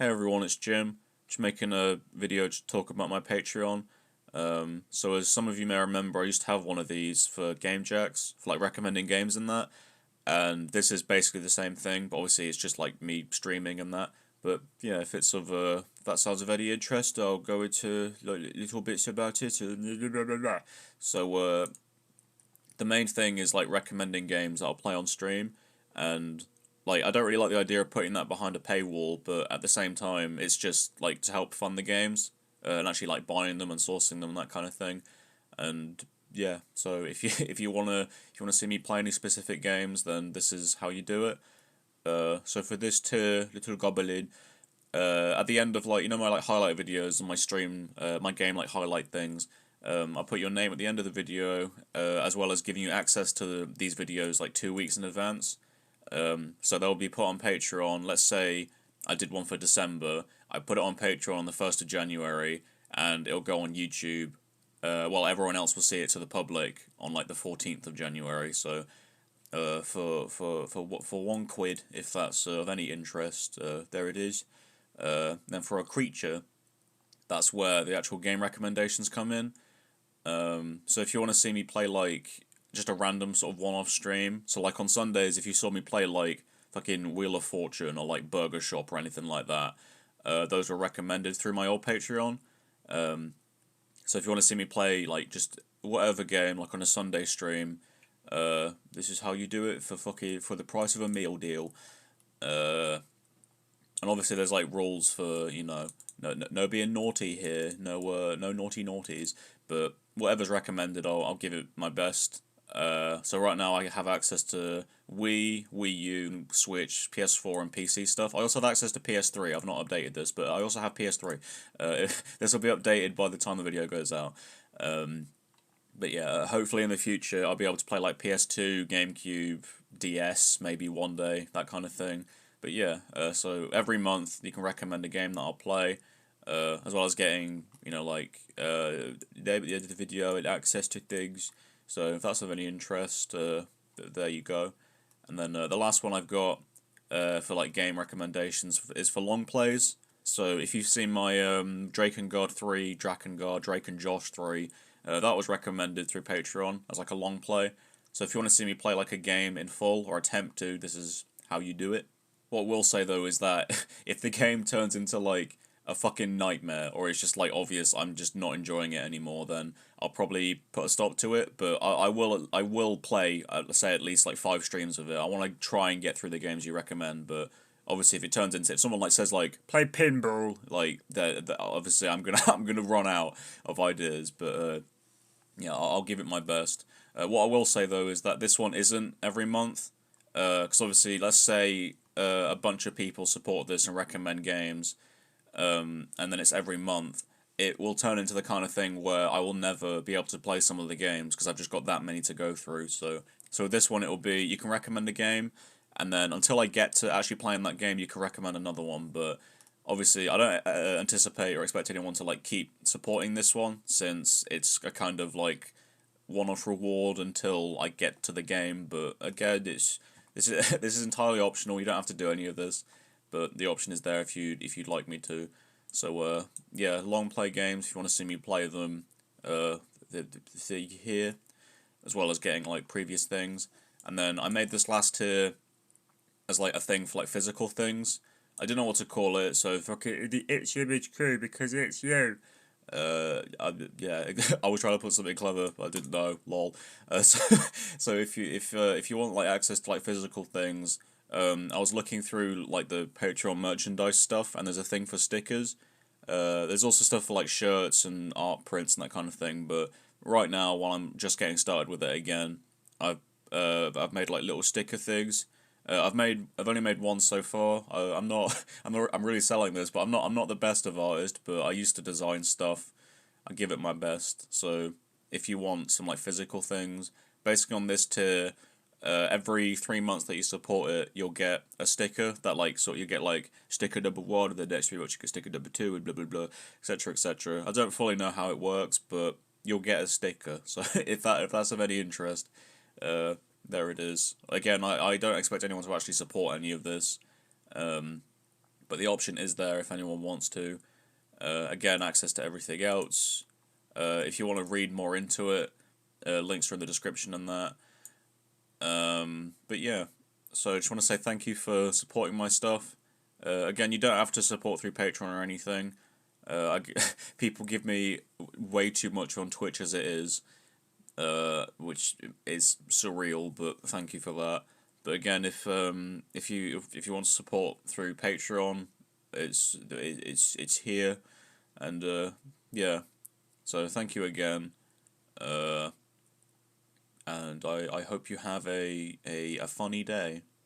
Hey everyone, it's Jim. Just making a video to talk about my Patreon. So as some of you may remember, I used to have one of these for Game Jacks, for like recommending games and that. And this is basically the same thing, but obviously it's just like me streaming and that. But yeah, if that sounds of any interest, I'll go into like little bits about it. So the main thing is like recommending games that I'll play on stream, and like I don't really like the idea of putting that behind a paywall, but at the same time it's just like to help fund the games, and actually like buying them and sourcing them and that kind of thing. And yeah, so if you wanna see me play any specific games, then this is how you do it. So for this tier, little goblin, at the end of like my like highlight videos on my stream, my game like highlight things. I'll put your name at the end of the video, as well as giving you access to these videos like 2 weeks in advance. So they'll be put on Patreon. Let's say I did one for December. I put it on Patreon on the 1st of January, and it'll go on YouTube. While everyone else will see it to the public on like the 14th of January. So for £1, if that's of any interest, there it is. Then for a creature, that's where the actual game recommendations come in. So if you want to see me play like just a random sort of one-off stream, so like on Sundays, if you saw me play like fucking Wheel of Fortune or like Burger Shop or anything like that, those were recommended through my old Patreon. So if you want to see me play like just whatever game like on a Sunday stream, this is how you do it for the price of a meal deal. And obviously there's like rules for no being naughty here, no naughty naughties, but whatever's recommended, I'll give it my best. So right now I have access to Wii U, Switch, PS4, and PC stuff. I also have access to PS3. I've not updated this, but I also have PS3. This will be updated by the time the video goes out. But yeah, hopefully in the future I'll be able to play like PS2, GameCube, DS, maybe one day, that kind of thing. But yeah, so every month you can recommend a game that I'll play, as well as getting, the video and access to things. So if that's of any interest, there you go. And then the last one I've got for like game recommendations is for long plays. So if you've seen my Drake and God 3, Drakengard, Drake and Josh 3, that was recommended through Patreon as like a long play. So if you want to see me play like a game in full, or attempt to, this is how you do it. What we'll say though is that if the game turns into like a fucking nightmare, or it's just like obvious I'm just not enjoying it anymore, then I'll probably put a stop to it. But I will play, say, at least like 5 streams of it. I want to try and get through the games you recommend, but obviously if someone like says like play pinball, like that obviously I'm gonna I'm gonna run out of ideas. But yeah, I'll give it my best. What I will say though is that this one isn't every month, because obviously let's say a bunch of people support this and recommend games, and then it's every month, it will turn into the kind of thing where I will never be able to play some of the games because I've just got that many to go through. So this one, it will be you can recommend a game, and then until I get to actually playing that game, you can recommend another one. But obviously, I don't anticipate or expect anyone to like keep supporting this one, since it's a kind of like one-off reward until I get to the game. But again, this is entirely optional. You don't have to do any of this, but the option is there if you'd like me to. So yeah, long play games. If you want to see me play them, the here, as well as getting like previous things. And then I made this last tier as like a thing for like physical things. I didn't know what to call it, so fuck it, the itsymmij crew, because it's you. Yeah, I was trying to put something clever, but I didn't know. Lol. So if you want like access to like physical things, I was looking through like the Patreon merchandise stuff, and there's a thing for stickers. There's also stuff for like shirts and art prints and that kind of thing. But right now, while I'm just getting started with it again, I've made like little sticker things. I've only made one so far. I'm really selling this, but I'm not the best of artist, but I used to design stuff. I give it my best. So if you want some like physical things, basically on this tier, every 3 months that you support it, you'll get a sticker that like you get like sticker number 1, and the next 3 months you get sticker number 2, and blah blah blah, etc. etc. I don't fully know how it works, but you'll get a sticker. So if that's of any interest, there it is. Again, I don't expect anyone to actually support any of this. but the option is there if anyone wants to. Again, access to everything else. If you want to read more into it, links are in the description and that. But yeah, so I just want to say thank you for supporting my stuff. Again, you don't have to support through Patreon or anything. People give me way too much on Twitch as it is, which is surreal. But thank you for that. But again, if you want to support through Patreon, it's here, and yeah. So thank you again, and I hope you have a funny day.